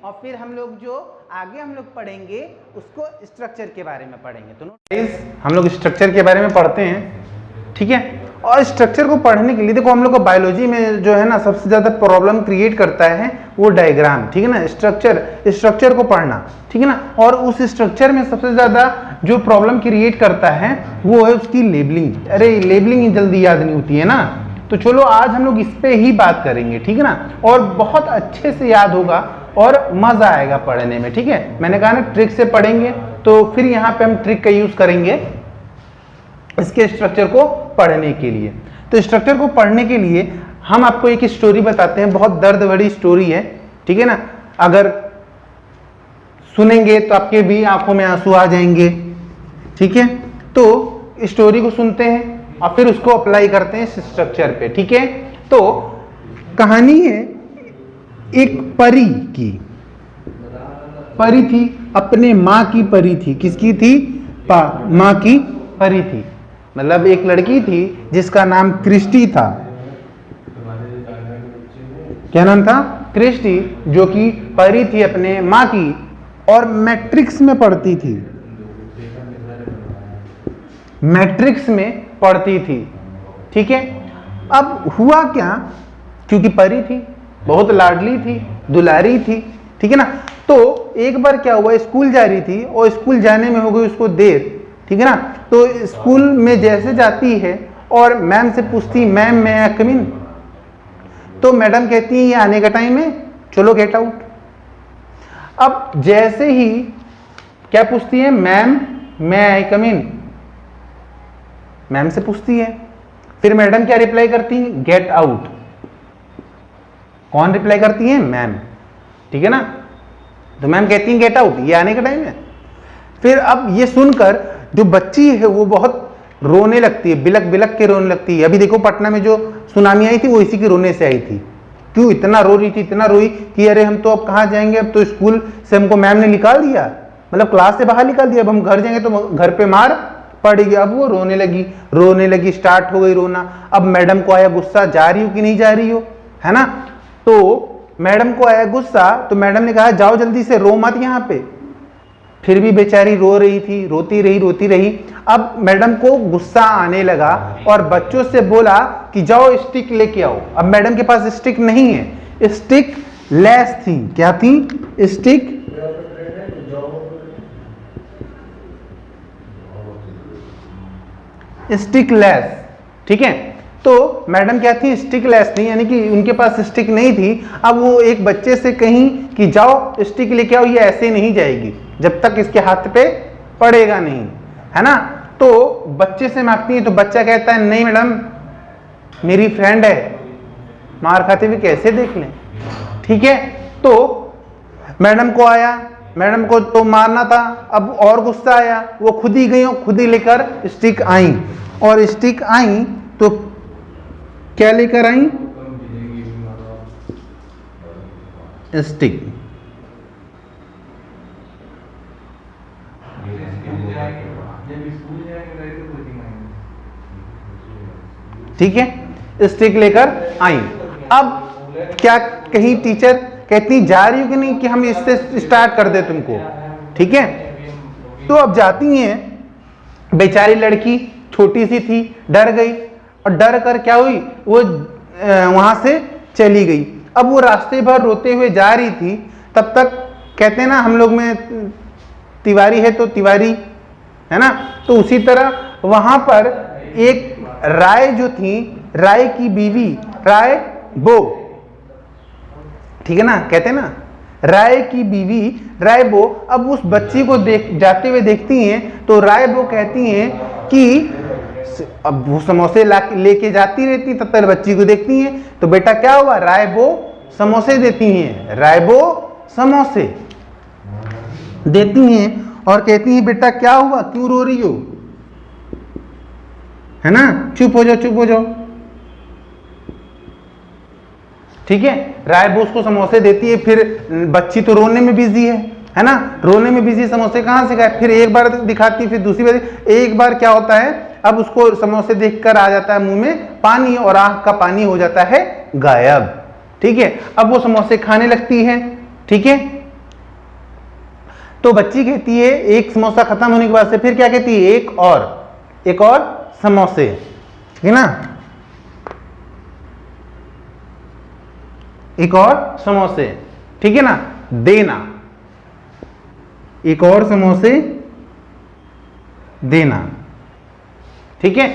और फिर हम लोग जो आगे हम लोग पढ़ेंगे उसको स्ट्रक्चर के बारे में पढ़ेंगे। तो हम लोग स्ट्रक्चर के बारे में पढ़ते हैं, ठीक है। और स्ट्रक्चर को पढ़ने के लिए देखो हम लोग को बायोलॉजी में जो है ना सबसे ज्यादा प्रॉब्लम क्रिएट करता है वो डायग्राम, ठीक है ना। स्ट्रक्चर को पढ़ना, ठीक है ना। और उस स्ट्रक्चर में सबसे ज्यादा जो प्रॉब्लम क्रिएट करता है वो है उसकी लेबलिंग। अरे लेबलिंग जल्दी याद नहीं होती है ना, तो चलो आज हम लोग इस पे ही बात करेंगे, ठीक है ना। और बहुत अच्छे से याद होगा और मजा आएगा पढ़ने में, ठीक है। मैंने कहा ना ट्रिक से पढ़ेंगे, तो फिर यहाँ पे हम ट्रिक का यूज करेंगे इसके स्ट्रक्चर को पढ़ने के लिए। तो स्ट्रक्चर को पढ़ने के लिए हम आपको एक स्टोरी बताते हैं, बहुत दर्द भरी स्टोरी है, ठीक है ना। अगर सुनेंगे तो आपके भी आंखों में आंसू आ जाएंगे, ठीक है। तो स्टोरी को सुनते हैं और फिर उसको अप्लाई करते हैं स्ट्रक्चर पे, ठीक है। तो कहानी है एक परी की। परी थी, अपने माँ की परी थी। किसकी थी? माँ की परी थी। मतलब एक लड़की थी जिसका नाम क्रिस्टी था। क्या नाम था? क्रिस्टी, जो कि परी थी अपने माँ की और मैट्रिक्स में पढ़ती थी। मैट्रिक्स में पढ़ती थी, ठीक है। अब हुआ क्या, क्योंकि परी थी, बहुत लाडली थी, दुलारी थी, ठीक है ना। तो एक बार क्या हुआ, स्कूल जा रही थी और स्कूल जाने में हो गई उसको देर, ठीक है ना। तो स्कूल में जैसे जाती है और मैम से पूछती, मैम मैं आई कम इन? तो मैडम कहती है ये आने का टाइम है, चलो गेट आउट। अब जैसे ही क्या पूछती है, मैम मैं आई कम इन, मैम से पूछती है, फिर मैडम क्या रिप्लाई करती है? Get out. कौन रिप्लाई करती है? मैम, ठीक है ना। तो मैम कहती है गेट आउट, ये आने का टाइम है। फिर अब ये सुनकर जो बच्ची है वो बहुत रोने लगती है, बिलक बिलक के रोने लगती है। अभी देखो पटना में जो सुनामी आई थी वो इसी के रोने से आई थी। क्यों इतना रो रही थी, इतना रोई कि अरे हम तो अब कहाँ जाएंगे, अब तो स्कूल से हमको मैम ने निकाल दिया, मतलब क्लास से बाहर निकाल दिया, अब हम घर जाएंगे तो घर पे मार पड़ेगी। अब वो रोने लगी, स्टार्ट हो गई रोना। अब मैडम को आया गुस्सा, जा रही हो कि नहीं जा रही हो, है ना। तो मैडम को आया गुस्सा, तो मैडम ने कहा जाओ जल्दी से, रो मत यहाँ पे। फिर भी बेचारी रो रही थी, रोती रही। अब मैडम को गुस्सा आने लगा और बच्चों से बोला कि जाओ स्टिक लेके आओ। अब मैडम के पास स्टिक नहीं है, स्टिक लेस थी। क्या थी? स्टिक लेस, ठीक है। तो मैडम क्या थी? स्टिक लेस थी, यानी कि उनके पास स्टिक नहीं थी। अब वो एक बच्चे से कहीं कि जाओ स्टिक लेके आओ, ये ऐसे नहीं जाएगी जब तक इसके हाथ पे पड़ेगा नहीं, है ना। तो बच्चे से मांगती है, तो बच्चा कहता है नहीं मैडम मेरी फ्रेंड है, मार खाते हुए कैसे देख लें, ठीक है। तो मैडम को आया, मैडम को तो मारना था, अब और गुस्सा आया, वो खुद ही गई और खुद ही लेकर स्टिक आई। और स्टिक आई तो क्या लेकर आई? स्टिक। ठीक है, स्टिक लेकर आई। अब क्या कही टीचर, कहती जा रही हो कि नहीं कि हम इससे स्टार्ट कर दे तुमको, ठीक है। तो अब जाती हैं, बेचारी लड़की छोटी सी थी, डर गई और डर कर क्या हुई, वो वहां से चली गई। अब वो रास्ते भर रोते हुए जा रही थी, तब तक कहते हैं ना हम लोग में तिवारी है तो तिवारी, है ना। तो उसी तरह वहां पर एक राय जो थी, राय की बीवी राय बो, ठीक है ना, कहते हैं ना राय की बीवी राय बो। अब उस बच्ची को जाते हुए देखती हैं, तो राय बो कहती हैं कि अब वो समोसे लेके जाती रहती, तब तक बच्ची को देखती हैं। तो बेटा क्या हुआ, राय बो समोसे देती हैं, राय बो समोसे देती हैं और कहती हैं बेटा क्या हुआ, क्यों रो रही हो, है ना, चुप हो जाओ, ठीक है। राय बो उसको समोसे देती है। फिर बच्ची तो रोने में बिजी है ना, रोने में बिजी, समोसे कहाँ से खाए। फिर एक बार दिखाती, फिर दूसरी बार, एक बार क्या होता है, अब उसको समोसे देखकर आ जाता है मुंह में पानी और आंख का पानी हो जाता है गायब, ठीक है। अब वो समोसे खाने लगती है, ठीक है। तो बच्ची कहती है एक समोसा खत्म होने के बाद से फिर क्या कहती है, एक और समोसे, ठीक है ना, एक और समोसे, ठीक है ना, देना, एक और समोसे देना, ठीक है।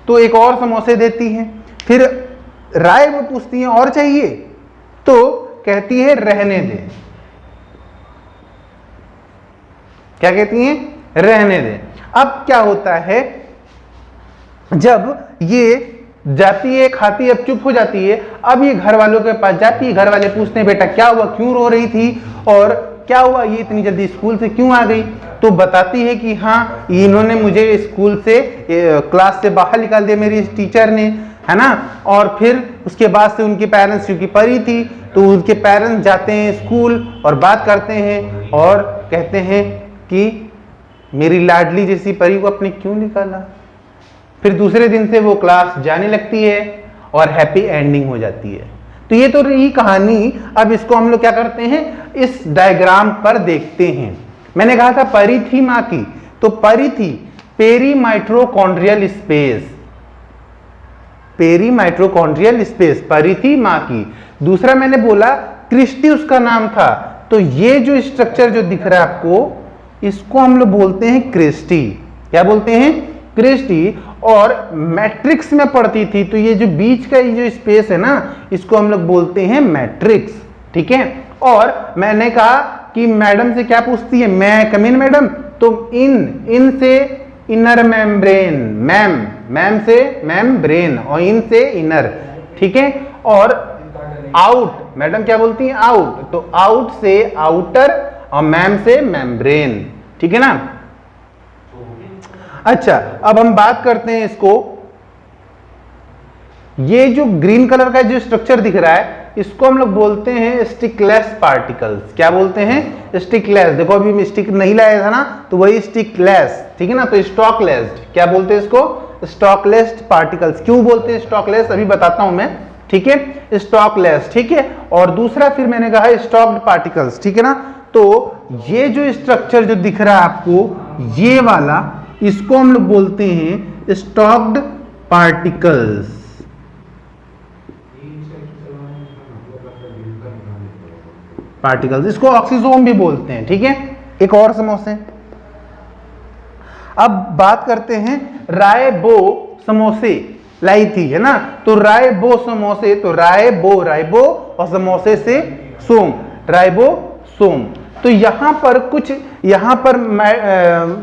तो एक और समोसे देती है। फिर राय वो पूछती है और चाहिए, तो कहती है रहने दे। क्या कहती है, रहने दे। अब क्या होता है, जब ये जाती है खाती है, अब चुप हो जाती है, अब ये घर वालों के पास जाती है, घर वाले पूछते हैं बेटा क्या हुआ, क्यों रो रही थी और क्या हुआ, ये इतनी जल्दी स्कूल से क्यों आ गई। तो बताती है कि हाँ इन्होंने मुझे स्कूल से क्लास से बाहर निकाल दिया मेरी टीचर ने, है ना। और फिर उसके बाद से उनके पेरेंट्स, क्योंकि परी थी तो उनके पेरेंट्स जाते हैं स्कूल और बात करते हैं और कहते हैं कि मेरी लाडली जैसी परी को आपने क्यों निकाला। फिर दूसरे दिन से वो क्लास जाने लगती है और हैप्पी एंडिंग हो जाती है। तो ये तो रही कहानी। अब इसको हम लोग क्या करते हैं, इस डायग्राम पर देखते हैं। मैंने कहा था परी थी मां की, तो परी थी पेरीमाइटोकॉन्ड्रियल स्पेस, पेरीमाइटोकॉन्ड्रियल स्पेस परी थी मां की। दूसरा मैंने बोला क्रिस्टी उसका नाम था, तो ये जो स्ट्रक्चर जो दिख रहा है आपको, इसको हम लोग बोलते हैं क्रिस्टी। क्या बोलते हैं, क्रिस्टी। और मैट्रिक्स में पढ़ती थी, तो ये जो बीच का ये जो स्पेस है ना, इसको हम लोग बोलते हैं मैट्रिक्स, ठीक है। और मैंने कहा कि मैडम से क्या पूछती है, मैं कम इन मैडम, तो इन से इनर मेम्ब्रेन, मैम से मेम्ब्रेन और इन से इनर, ठीक है। और आउट, मैडम क्या बोलती है, आउट, तो आउट से आउटर और मैम से मेम्ब्रेन, ठीक है ना। अच्छा, अब हम बात करते हैं इसको, ये जो ग्रीन कलर का जो स्ट्रक्चर दिख रहा है, इसको हम लोग बोलते हैं स्टिकलेस पार्टिकल्स। क्या बोलते हैं, स्टिकलेस। देखो अभी मैं स्टिक नहीं लाया था ना, तो वही स्टिकलेस, ठीक है ना। तो स्टॉकलेस्ड, क्या बोलते हैं इसको, स्टॉकलेस्ड पार्टिकल्स। क्यों बोलते हैं स्टॉकलेस, अभी बताता हूं मैं, ठीक है, स्टॉकलेस, ठीक है। और दूसरा फिर मैंने कहा स्टॉक्ड पार्टिकल्स, ठीक है ना। तो ये जो स्ट्रक्चर जो दिख रहा है आपको, ये वाला, इसको हम लोग बोलते हैं स्टॉक्ड पार्टिकल्स। इसको ऑक्सीजोम भी बोलते हैं, ठीक है। एक और समोसे। अब बात करते हैं रायबो समोसे लाई थी, है ना। तो रायबो समोसे, तो रायबो और समोसे से सोम, रायबो सोम। तो यहां पर कुछ, यहां पर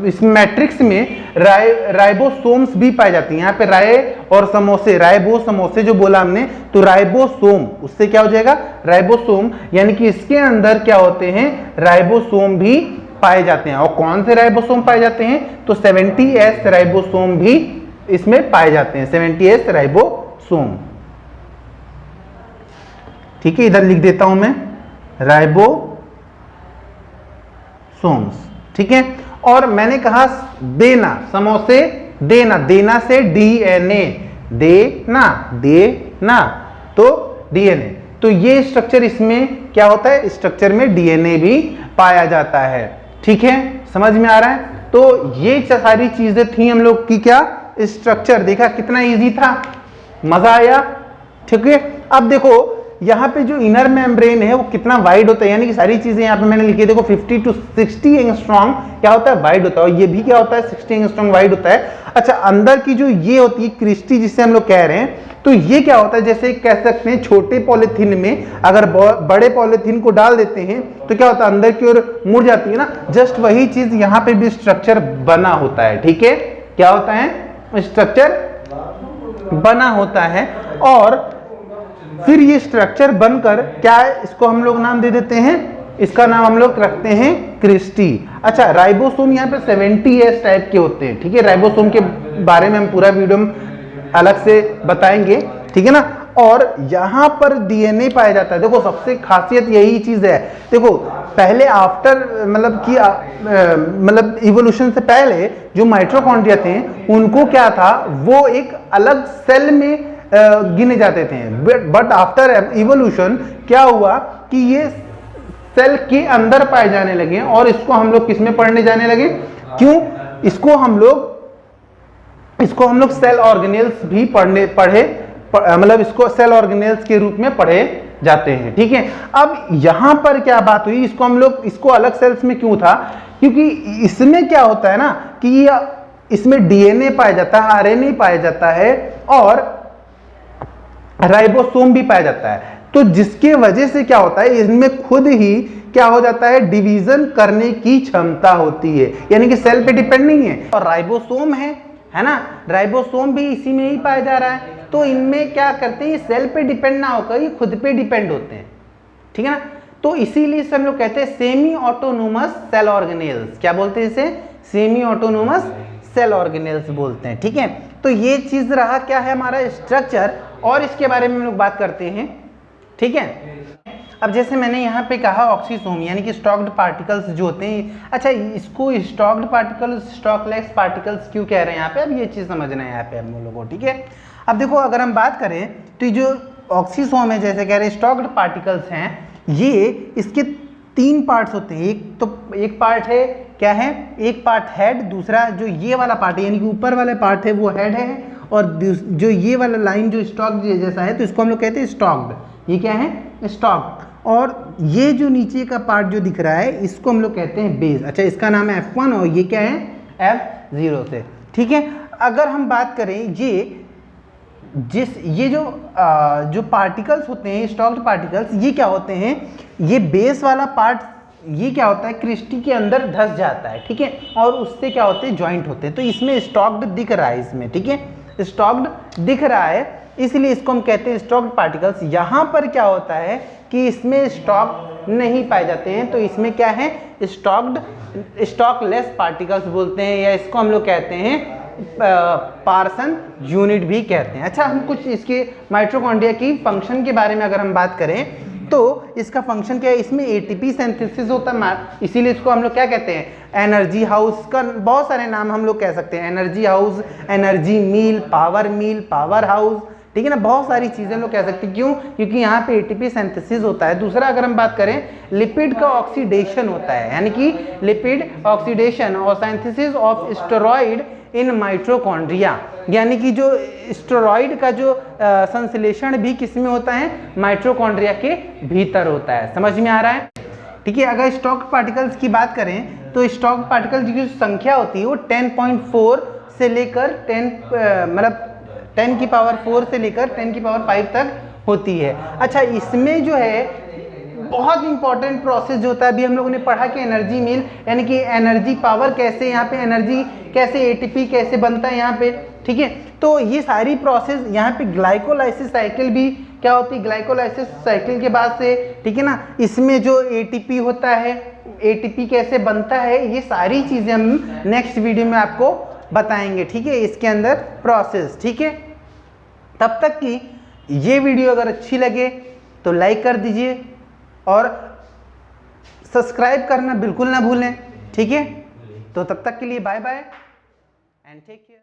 इस मैट्रिक्स में राइबोसोम्स भी पाए जाती हैं। यहां पे राय और समोसे, रायबो समोसे जो बोला हमने, तो राइबोसोम, उससे क्या हो जाएगा, राइबोसोम, यानी कि इसके अंदर क्या होते हैं, राइबोसोम भी पाए जाते हैं। और कौन से राइबोसोम पाए जाते हैं, तो 70S राइबोसोम भी इसमें पाए जाते हैं, 70S राइबोसोम, ठीक है। इधर लिख देता हूं मैं राइबोसोम्स, ठीक है। और मैंने कहा देना, समोसे देना, देना से DNA, देना तो DNA। तो ये स्ट्रक्चर इसमें क्या होता है, स्ट्रक्चर में DNA भी पाया जाता है, ठीक है। समझ में आ रहा है। तो ये सारी चीजें थी हम लोग की, क्या स्ट्रक्चर। देखा कितना इजी था, मजा आया, ठीक है। अब देखो यहाँ पे जो इनर मेम्ब्रेन है वो कितना वाइड होता है, यानी कि सारी चीजें यहाँ पे मैंने लिखी है, देखो 50 to 60 एंगस्ट्रॉम क्या होता है, वाइड होता है। और ये भी क्या होता है, 60 एंगस्ट्रॉम वाइड होता है। अच्छा, अंदर की जो ये होती है क्रिस्टी, जिसे हम लोग कह रहे हैं, तो ये क्या होता है, जैसे कह सकते हैं छोटे पॉलिथीन में अगर बड़े पॉलिथीन को डाल देते हैं तो क्या होता है, अंदर की ओर मुड़ जाती है ना। जस्ट वही चीज यहाँ पे भी स्ट्रक्चर बना होता है, ठीक है। क्या होता है, स्ट्रक्चर बना होता है। और फिर ये स्ट्रक्चर बनकर क्या, इसको हम लोग नाम दे देते हैं, इसका नाम हम लोग रखते हैं क्रिस्टी। अच्छा, राइबोसोम यहाँ पे 70S टाइप के होते हैं, ठीक है। राइबोसोम के बारे में हम पूरा वीडियो में अलग से बताएंगे, ठीक है ना। और यहाँ पर DNA पाया जाता है। देखो सबसे खासियत यही चीज है, देखो पहले आफ्टर मतलब कि मतलब इवोल्यूशन से पहले जो माइटोकॉन्ड्रिया थे, उनको क्या था, वो एक अलग सेल में गिने जाते थे। बट आफ्टर इवोल्यूशन क्या हुआ कि ये सेल के अंदर पाए जाने लगे और इसको हम लोग किस में पढ़ने जाने लगे? क्यों? इसको हम लोग सेल ऑर्गेनेल्स भी मतलब इसको सेल ऑर्गेनेल्स के रूप में पढ़े जाते हैं। ठीक है, अब यहां पर क्या बात हुई, इसको अलग सेल्स में क्यों था? क्योंकि इसमें क्या होता है ना कि इसमें डीएनए पाया जाता है, आरएनए पाया जाता है और राइबोसोम भी पाया जाता है। तो जिसके वजह से क्या होता है, इनमें खुद ही क्या हो जाता है, डिवीजन करने की क्षमता होती है, यानी कि सेल पे डिपेंड नहीं है। और राइबोसोम है ना, राइबोसोम भी इसी में ही पाया जा रहा है। तो इनमें क्या करते हैं, सेल पे डिपेंड ना होकर ये खुद पे डिपेंड होते हैं। ठीक है ना, तो इसीलिए हम लोग कहते हैं सेमी ऑटोनोमस सेल ऑर्गेनेल्स। क्या बोलते हैं इसे? सेमी ऑटोनोमस सेल ऑर्गेनेल्स बोलते हैं। ठीक है, तो ये चीज रहा क्या है हमारा स्ट्रक्चर, और इसके बारे में हम लोग बात करते हैं। ठीक है, अब जैसे मैंने यहाँ पे कहा ऑक्सीसोम यानी कि स्टॉक्ड पार्टिकल्स जो होते हैं। अच्छा, इसको स्टॉक्ड पार्टिकल्स, स्टॉकलेस पार्टिकल्स क्यों कह रहे हैं यहाँ पे? अब ये चीज समझना है यहाँ पे हम लोगों को। ठीक है, अब देखो अगर हम बात करें तो जो ऑक्सीसोम है, जैसे कह रहे हैं स्टॉक्ड पार्टिकल्स हैं, ये इसके 3 पार्ट्स होते हैं। एक पार्ट है क्या है, एक पार्ट हेड, दूसरा जो ये वाला पार्ट है यानी कि ऊपर वाला पार्ट है वो हेड है, और जो ये वाला लाइन जो स्टॉक जैसा है तो इसको हम लोग कहते हैं स्टॉक्ड। ये क्या है? स्टॉक्ड। और ये जो नीचे का पार्ट जो दिख रहा है इसको हम लोग कहते हैं बेस। अच्छा, इसका नाम है F1 और ये क्या है? F0 से। ठीक है, अगर हम बात करें ये जो पार्टिकल्स होते हैं, स्टॉक्ड पार्टिकल्स, ये क्या होते हैं, ये बेस वाला पार्ट ये क्या होता है, क्रिस्टी के अंदर धस जाता है। ठीक है, और उससे क्या होते हैं, जॉइंट होते हैं। तो इसमें स्टॉक्ड दिख रहा है इसमें। ठीक है, स्टॉक्ड दिख रहा है, इसलिए इसको हम कहते हैं स्टॉक्ड पार्टिकल्स। यहाँ पर क्या होता है कि इसमें स्टॉक नहीं पाए जाते हैं, तो इसमें क्या है, स्टॉकलेस पार्टिकल्स बोलते हैं, या इसको हम लोग कहते हैं पार्सन यूनिट भी कहते हैं। अच्छा, हम कुछ इसके माइटोकॉन्ड्रिया की फंक्शन के बारे में अगर हम बात करें तो इसका फंक्शन क्या है, इसमें एटीपी सिंथेसिस होता है, इसीलिए इसको हम लोग क्या कहते हैं, एनर्जी हाउस। का बहुत सारे नाम हम लोग कह सकते हैं, एनर्जी हाउस, एनर्जी मील, पावर हाउस। ठीक है ना, बहुत सारी चीजें हम लोग कह सकते हैं। क्यों? क्योंकि यहाँ पे एटीपी सिंथेसिस होता है। दूसरा अगर हम बात करें, लिपिड का ऑक्सीडेशन होता है, यानी कि लिपिड ऑक्सीडेशन और synthesis of steroid in mitochondria, यानी कि जो स्टेरॉइड का जो संश्लेषण भी किसमें होता है, माइटोकॉन्ड्रिया के भीतर होता है। समझ में आ रहा है? ठीक है, अगर स्टॉक पार्टिकल्स की बात करें तो स्टॉक पार्टिकल्स की जो संख्या होती है वो 10.4 से लेकर 10 की पावर 4 से लेकर 10 की पावर 5 तक होती है। अच्छा, इसमें जो है बहुत इंपॉर्टेंट प्रोसेस जो होता है, अभी हम लोगों ने पढ़ा कि एनर्जी मील यानी कि एनर्जी पावर कैसे, यहाँ पे एनर्जी कैसे, एटीपी कैसे बनता है यहाँ पे। ठीक है, तो ये सारी प्रोसेस यहाँ पे ग्लाइकोलाइसिस साइकिल भी क्या होती है, ग्लाइकोलाइसिस साइकिल के बाद से, ठीक है ना, इसमें जो एटीपी होता है, एटीपी कैसे बनता है, ये सारी चीजें हम नेक्स्ट वीडियो में आपको बताएंगे। ठीक है, इसके अंदर प्रोसेस। ठीक है, तब तक की ये वीडियो अगर अच्छी लगे तो लाइक कर दीजिए और सब्सक्राइब करना बिल्कुल ना भूलें। ठीक है, तो तब तक के लिए bye bye and take care.